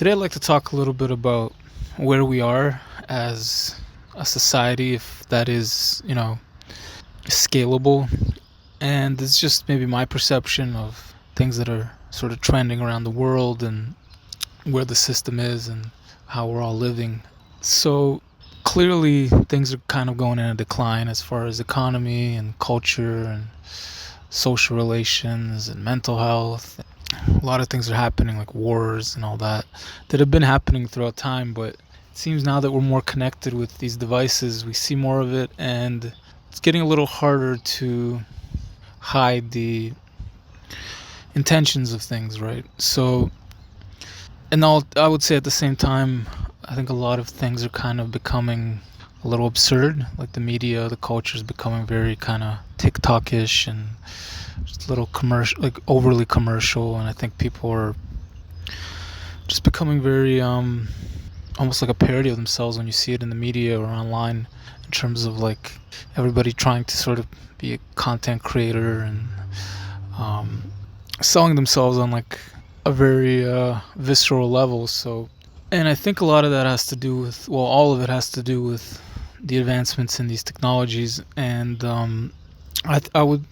Today, I'd like to talk a little bit about where we are as a society, if that is, scalable. And it's just maybe my perception of things that are sort of trending around the world and where the system is and how we're all living. So, clearly, things are kind of going in a decline as far as economy and culture and social relations and mental health. A lot of things are happening, like wars and all that have been happening throughout time, but it seems now that we're more connected with these devices, we see more of it, and it's getting a little harder to hide the intentions of things, right? So, and I would say at the same time, I think a lot of things are kind of becoming a little absurd. Like the media, the culture is becoming very kind of TikTok-ish and just a little commercial, like overly commercial. And I think people are just becoming very almost like a parody of themselves when you see it in the media or online, in terms of like everybody trying to sort of be a content creator and selling themselves on like a very visceral level. So, and I think a lot of that has to do with, well, all of it has to do with the advancements in these technologies. And I would,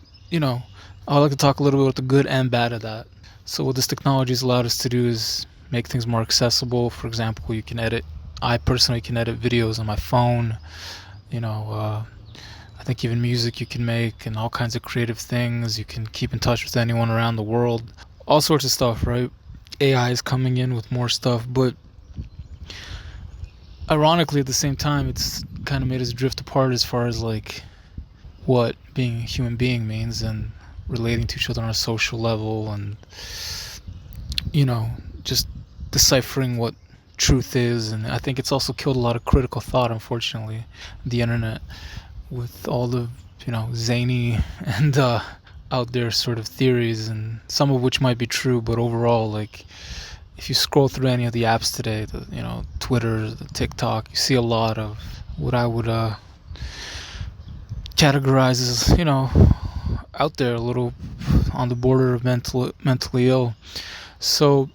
I would like to talk a little bit about the good and bad of that. So what this technology has allowed us to do is make things more accessible. For example, I personally can edit videos on my phone. I think even music you can make and all kinds of creative things. You can keep in touch with anyone around the world. All sorts of stuff, right? AI is coming in with more stuff, but ironically at the same time, it's kind of made us drift apart as far as like what being a human being means and relating to each other on a social level and, just deciphering what truth is. And I think it's also killed a lot of critical thought, unfortunately, the internet, with all the zany and out there sort of theories, and some of which might be true, but overall, like, if you scroll through any of the apps today, the Twitter, the TikTok, you see a lot of what I would categorize as out there, a little on the border of mentally ill. So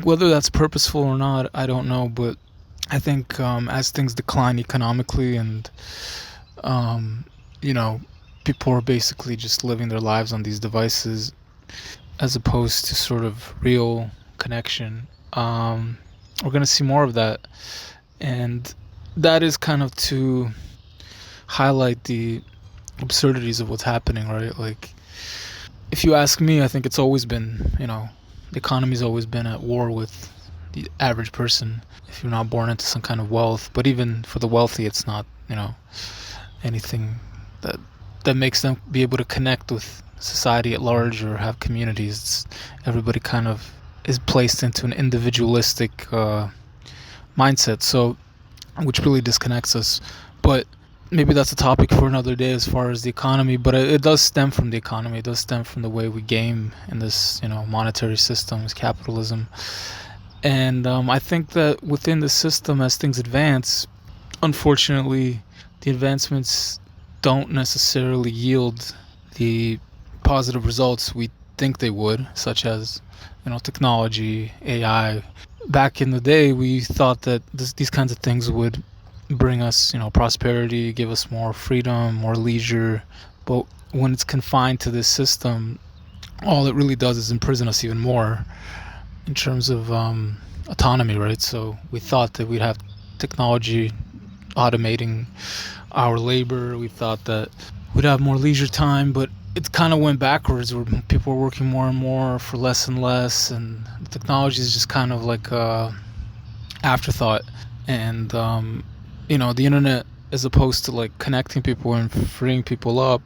whether that's purposeful or not, I don't know, but I think as things decline economically and people are basically just living their lives on these devices as opposed to sort of real connection, we're going to see more of that. And that is kind of to highlight the absurdities of what's happening, right? Like, if you ask me, I think it's always been, the economy's always been at war with the average person if you're not born into some kind of wealth. But even for the wealthy, it's not, anything that makes them be able to connect with society at large or have communities. Everybody kind of is placed into an individualistic mindset, so which really disconnects us. But maybe that's a topic for another day as far as the economy, but it does stem from the economy. It does stem from the way we game in this, monetary systems, capitalism. And I think that within the system, as things advance, unfortunately, the advancements don't necessarily yield the positive results we think they would, such as, technology, AI. Back in the day, we thought that these kinds of things would bring us, prosperity, give us more freedom, more leisure. But when it's confined to this system, all it really does is imprison us even more in terms of autonomy, right? So we thought that we'd have technology automating our labor. We thought that we'd have more leisure time, but it kind of went backwards, where people were working more and more for less and less, and the technology is just kind of like a afterthought. And the internet, as opposed to like connecting people and freeing people up,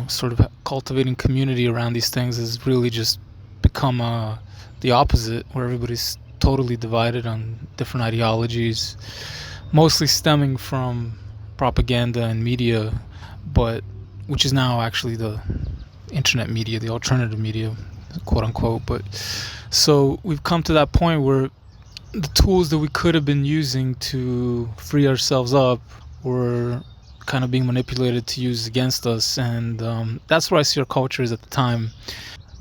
sort of cultivating community around these things, has really just become the opposite, where everybody's totally divided on different ideologies, mostly stemming from propaganda and media, but which is now actually the internet media, the alternative media, quote unquote. But so we've come to that point where the tools that we could have been using to free ourselves up were kind of being manipulated to use against us. And that's where I see our culture is at the time.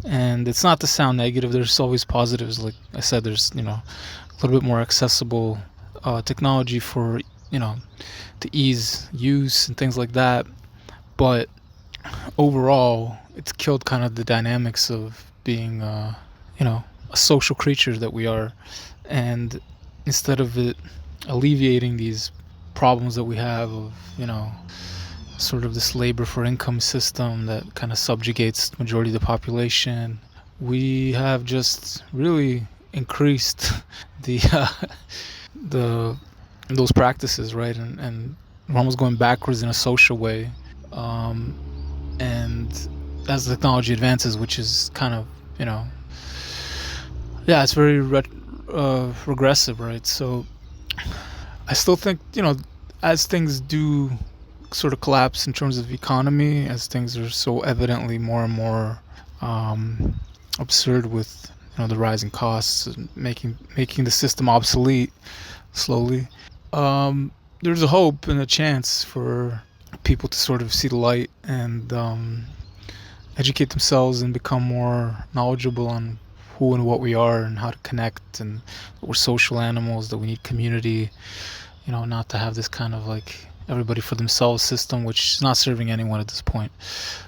And it's not to sound negative. There's always positives. Like I said, there's a little bit more accessible technology for to ease use and things like that. But overall, it's killed kind of the dynamics of being a social creature that we are. And instead of it alleviating these problems that we have of sort of this labor for income system that kind of subjugates the majority of the population, we have just really increased the the those practices, right? And we're almost going backwards in a social way. And as the technology advances, which is kind of yeah, it's very regressive, right? So I still think as things do sort of collapse in terms of economy, as things are so evidently more and more absurd with the rising costs and making the system obsolete slowly. There's a hope and a chance for people to sort of see the light and educate themselves and become more knowledgeable on who and what we are and how to connect, and that we're social animals, that we need community, not to have this kind of like everybody for themselves system, which is not serving anyone at this point.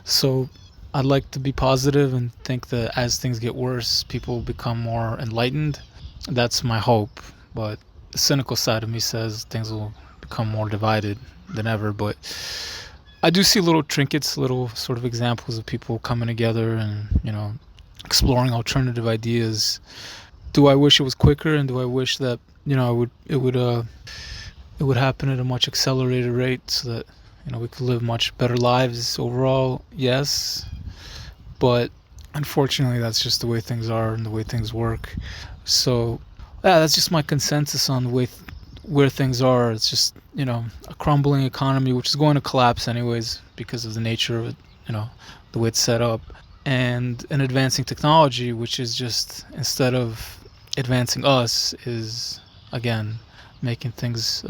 So I'd like to be positive and think that as things get worse, people become more enlightened. That's my hope. But the cynical side of me says things will become more divided than ever. But I do see little trinkets, little sort of examples of people coming together and exploring alternative ideas. Do I wish it was quicker, and do I wish that it would happen at a much accelerated rate so that we could live much better lives overall? Yes, but unfortunately that's just the way things are and the way things work. So yeah, that's just my consensus on the way where things are. It's just a crumbling economy, which is going to collapse anyways because of the nature of it, the way it's set up, and an advancing technology, which is just, instead of advancing us, is again making things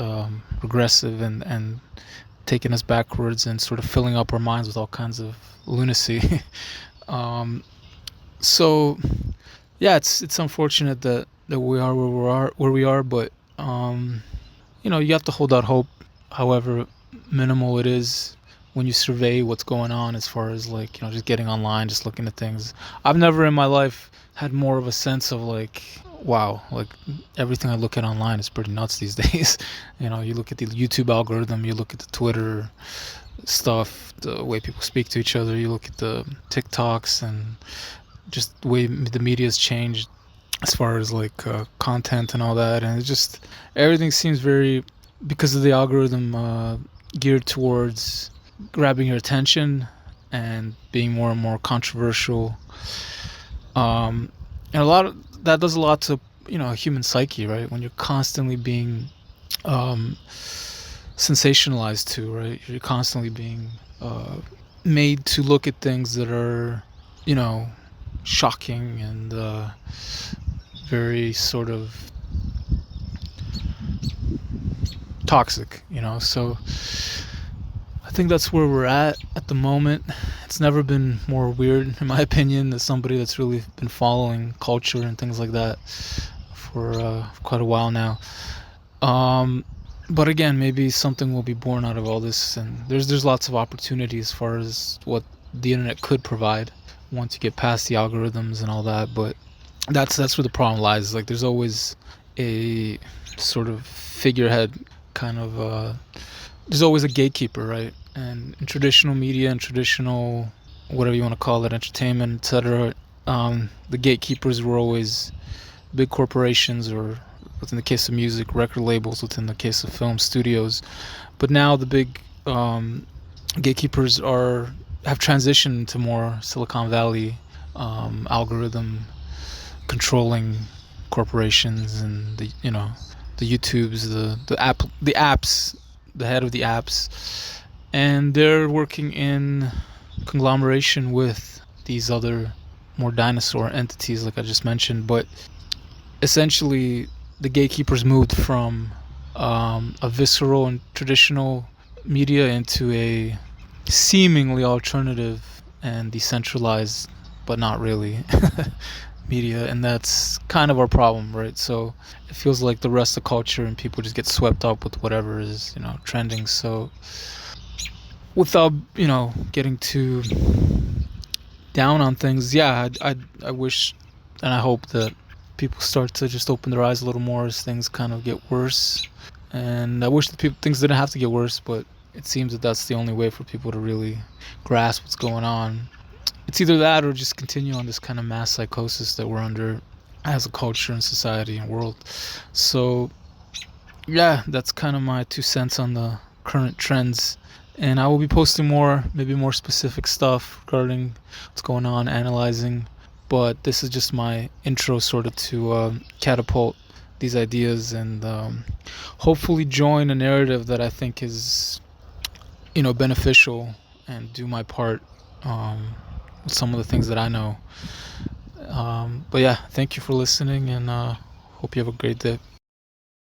regressive and taking us backwards and sort of filling up our minds with all kinds of lunacy. So yeah, it's unfortunate that we are where we are, but you have to hold out hope, however minimal it is, when you survey what's going on as far as like just getting online, just looking at things. I've never in my life had more of a sense of like, wow, like everything I look at online is pretty nuts these days. You look at the YouTube algorithm, you look at the Twitter stuff, the way people speak to each other, you look at the TikToks, and just the way the media's changed as far as like content and all that. And it just, everything seems very, because of the algorithm, geared towards grabbing your attention and being more and more controversial. And a lot of that does a lot to human psyche, right? When you're constantly being sensationalized to, right? You're constantly being made to look at things that are shocking and very sort of toxic, so I think that's where we're at the moment. It's never been more weird, in my opinion, as somebody that's really been following culture and things like that for quite a while now. But again, maybe something will be born out of all this, and there's lots of opportunity as far as what the internet could provide once you get past the algorithms and all that. But that's where the problem lies. Like, there's always a sort of figurehead kind of there's always a gatekeeper, right? And in traditional media and traditional, whatever you want to call it, entertainment, etc., the gatekeepers were always big corporations, or within the case of music, record labels, within the case of film studios. But now the big gatekeepers have transitioned to more Silicon Valley algorithm controlling corporations, and the YouTubes, the apps, the head of the apps, and they're working in conglomeration with these other more dinosaur entities like I just mentioned. But essentially the gatekeepers moved from a visceral and traditional media into a seemingly alternative and decentralized but not really media, and that's kind of our problem, right? So it feels like the rest of culture and people just get swept up with whatever is, trending. So without, getting too down on things, yeah, I wish and I hope that people start to just open their eyes a little more as things kind of get worse. And I wish that things didn't have to get worse, but it seems that that's the only way for people to really grasp what's going on. It's either that or just continue on this kind of mass psychosis that we're under as a culture and society and world. So yeah, that's kind of my 2 cents on the current trends. And I will be posting more, maybe more specific stuff regarding what's going on, analyzing. But this is just my intro, sort of, to catapult these ideas and hopefully join a narrative that I think is, beneficial, and do my part with some of the things that I know. But yeah, thank you for listening, and hope you have a great day.